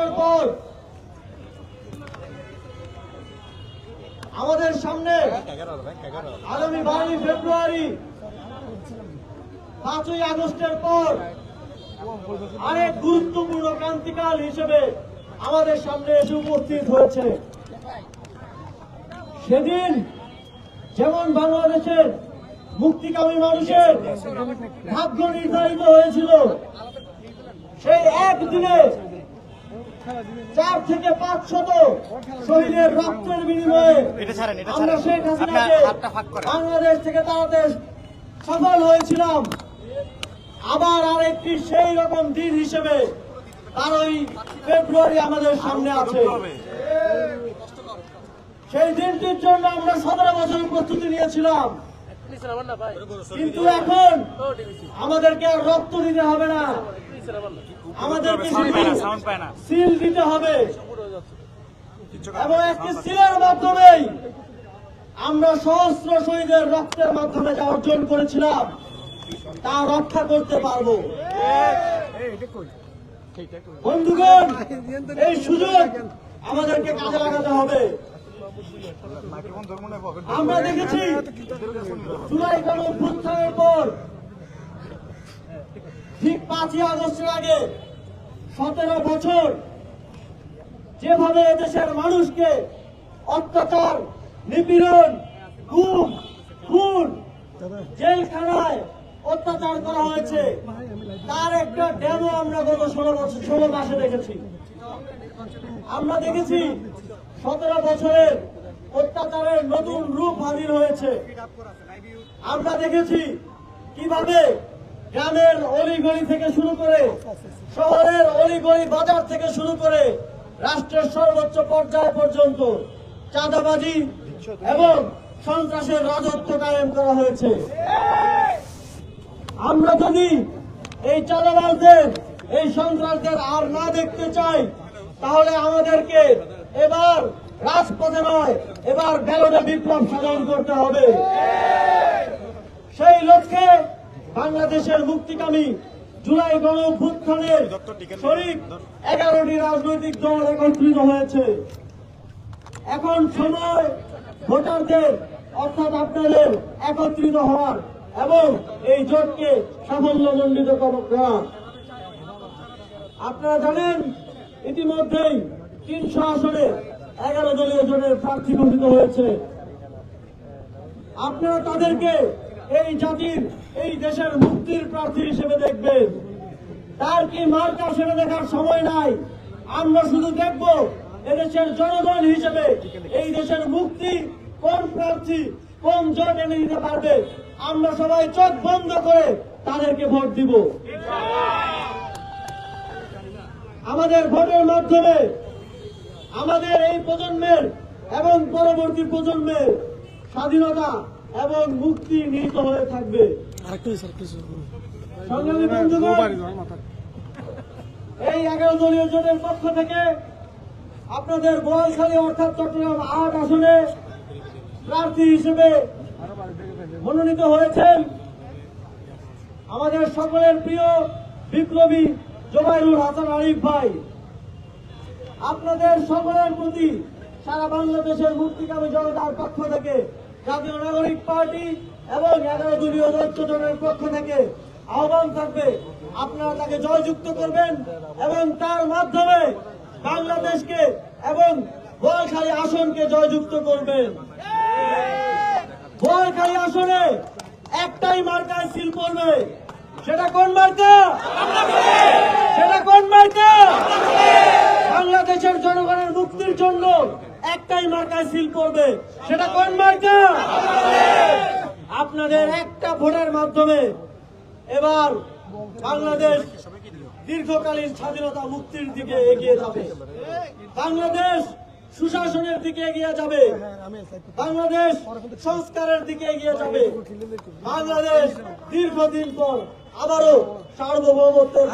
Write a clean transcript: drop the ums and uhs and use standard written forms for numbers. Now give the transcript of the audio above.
বছর পর আমাদের সামনে আগামী 12 ফেব্রুয়ারি 5ই আগস্টের পর আরেক গুরুত্বপূর্ণ ক্রান্তিকাল হিসেবে আমাদের সামনে এসে উপস্থিত হয়েছে। সেদিন যেমন বাংলাদেশের মুক্তিকামী মানুষের ভাগ্য নির্ধারিত হয়েছিল, সেই একদিনে 4 থেকে 500 শহীদের রক্তের বিনিময়ে আমরা শেখ হাসিনাকে বাংলাদেশ থেকে তাড়াতে সফল হয়েছিলাম। আবার আরেকটি সেই রকম দিন হিসেবে 12ই ফেব্রুয়ারি আমাদের সামনে আছে। সেই দিনটির জন্য আমরা 17 বছর প্রস্তুতি নিয়েছিলাম, কিন্তু এখন আমাদেরকে আর রক্ত দিতে হবে না, আমাদেরকে সিল দিতে হবে এবং একটি সিলের মাধ্যমেই আমরা সহস্র শহীদের রক্তের মাধ্যমে যা অর্জন করেছিলাম তা রক্ষা করতে পারবো। বন্ধুগণ, এই সুযোগ আমাদেরকে কাজে লাগাতে হবে। আমরা দেখেছি জুলাই গণঅভ্যুত্থানের পর ঠিক 5ই আগস্টের আগে 17 বছর যেভাবে এদেশের মানুষকে অত্যাচার, নিপীড়ন, গুম, খুন, জেলখানায় অত্যাচার করা হয়েছে, তার একটা ডেমো আমরা গত 16 মাসে দেখেছি। আমরা দেখেছি 17 বছরের অত্যাচারের নতুন রূপ হাজির হয়েছে। আমরা দেখেছি কিভাবে গ্রামের অলিগলি থেকে শুরু করে শহরের অলিগলি বাজার থেকে শুরু করে রাষ্ট্রের সর্বোচ্চ পর্যায় পর্যন্ত চাঁদাবাজি এবং সন্ত্রাসের রাজত্ব কায়েম করা হয়েছে। আমরা যদি এই চাঁদাবাজদের, এই সন্ত্রাসদের আর না দেখতে চাই, তাহলে আমাদেরকে এবার রাজপথে নয়, এবার ব্যালটে বিপ্লব সাধন করতে হবে। সেই লক্ষ্যে বাংলাদেশের মুক্তিকামী জুলাই গণঅভ্যুত্থানের শরিক 11টি রাজনৈতিক দল একত্রিত হয়েছে। এখন সময় ভোটারদের অর্থাৎ আপনাদের একত্রিত হওয়ার এবং এই জোটকে সাফল্যমণ্ডিত করা। আপনারা জানেন ইতিমধ্যেই 300 আসনে 11 দলীয় জোটের প্রার্থী ঘোষিত হয়েছে। আপনারা তাদেরকে এই জাতির, এই দেশের মুক্তির প্রার্থী হিসেবে দেখবেন। তার কি মার্কা সেটা দেখার সময় নাই। আমরা শুধু দেখব এদেশের জনগণ হিসেবে এই দেশের মুক্তি কোন প্রার্থী, কোন জোট এনে দিতে পারবে। আমরা সবাই চোখ বন্ধ করে তাদেরকে ভোট দিব। আমাদের ভোটের মাধ্যমে আমাদের এই প্রজন্মের এবং পরবর্তী প্রজন্মের স্বাধীনতা এবং মুক্তি নিহিত হয়ে থাকবে। সংগ্রামী বন্ধুগণ, এই 11 দলীয় জোটের পক্ষ থেকে আপনাদের বোয়ালখালী অর্থাৎ চট্টগ্রাম 8 আসনে প্রার্থী হিসেবে মনোনীত হয়েছেন আমাদের সকলের প্রিয় বিপ্লবী জোবাইরুল হাসান আরিফ ভাই। আপনাদের সকলের প্রতি সারা বাংলাদেশের মুক্তিকামী জনতার পক্ষ থেকে, জাতীয় নাগরিক পার্টি এবং 11 দলীয় ঐক্যজোটের পক্ষ থেকে আহ্বান থাকবে, আপনারা তাকে জয়যুক্ত করবেন এবং তার মাধ্যমে বাংলাদেশকে এবং বোয়ালখালী আসনকে জয়যুক্ত করবেন। বোয়ালখালী আসনে একটাই মার্কায় সিল পড়বে, সেটা কোন মার্কা? সেটা কোন মার্কা? বাংলাদেশের জনগণের মুক্তির জন্য একটাই মার্কায় সিল পড়বে, সেটা কোন মার্কা? আপনাদের একটা ভোটের মাধ্যমে এবার বাংলাদেশ দীর্ঘকালীন স্বাধীনতা মুক্তির দিকে এগিয়ে যাবে। বাংলাদেশ সুশাসনের দিকে এগিয়ে যাবে। বাংলাদেশ সংস্কারের দিকে এগিয়ে যাবে। বাংলাদেশ দীর্ঘদিন পর আবারও সার্বভৌমত্বের